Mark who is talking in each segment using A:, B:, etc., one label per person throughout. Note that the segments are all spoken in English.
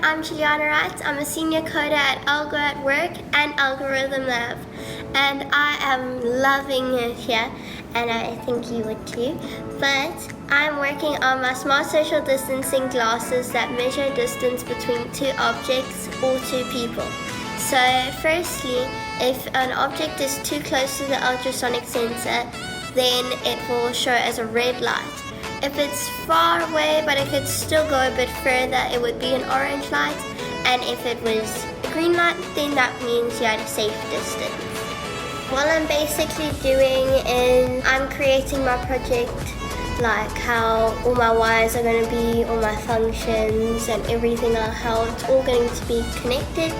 A: I'm Guiliana Wright. I'm a senior coder at AlgoAtWork and Algorithm Lab, and I am loving it here, and I think you would too. But I'm working on my smart social distancing glasses that measure distance between two objects or two people. So firstly, if an object is too close to the ultrasonic sensor, then it will show as a red light. If it's far away but it could still go a bit further, it would be an orange light. And if it was a green light, then that means you're at a safe distance. What I'm basically doing is I'm creating my project, like how all my wires are going to be, all my functions and everything, how it's all going to be connected,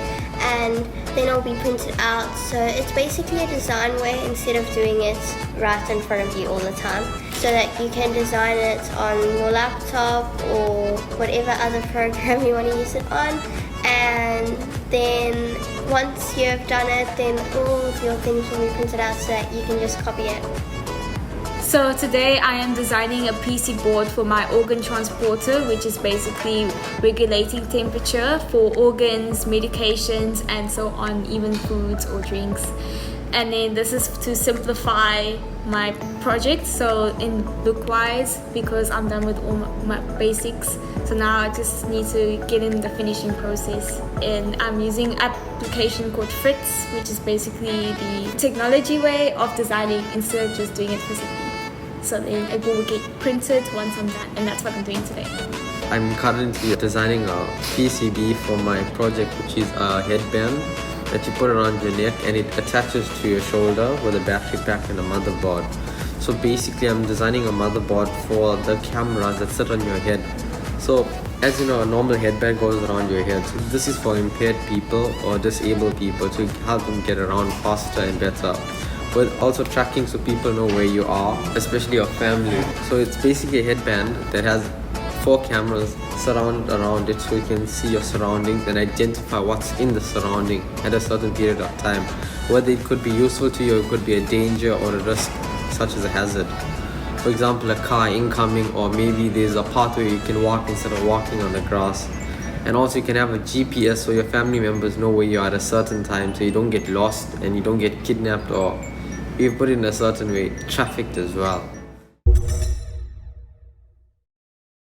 A: and then it'll be printed out. So it's basically a design way instead of doing it right in front of you all the time, so that you can design it on your laptop or whatever other program you want to use it on. And then once you've done it, then all of your things will be printed out so that you can just copy it.
B: So today I am designing a PC board for my organ transporter, which is basically regulating temperature for organs, medications and so on, even foods or drinks. And then this is to simplify my project, so in look-wise, because I'm done with all my basics. So now I just need to get in the finishing process. And I'm using an application called Fritz, which is basically the technology way of designing instead of just doing it physically. So then it will get printed once I'm done, and that's what I'm doing today.
C: I'm currently designing a PCB for my project, which is a headband that you put around your neck and it attaches to your shoulder with a battery pack and a motherboard. So basically I'm designing a motherboard for the cameras that sit on your head. So as you know, a normal headband goes around your head. So this is for impaired people or disabled people to help them get around faster and better. But also tracking so people know where you are, especially your family. So it's basically a headband that has 4 cameras surrounded around it, so you can see your surroundings and identify what's in the surrounding at a certain period of time. Whether it could be useful to you, it could be a danger or a risk, such as a hazard. For example, a car incoming, or maybe there's a pathway you can walk instead of walking on the grass. And also you can have a GPS so your family members know where you are at a certain time, so you don't get lost and you don't get kidnapped, or if you put it in a certain way, trafficked as well.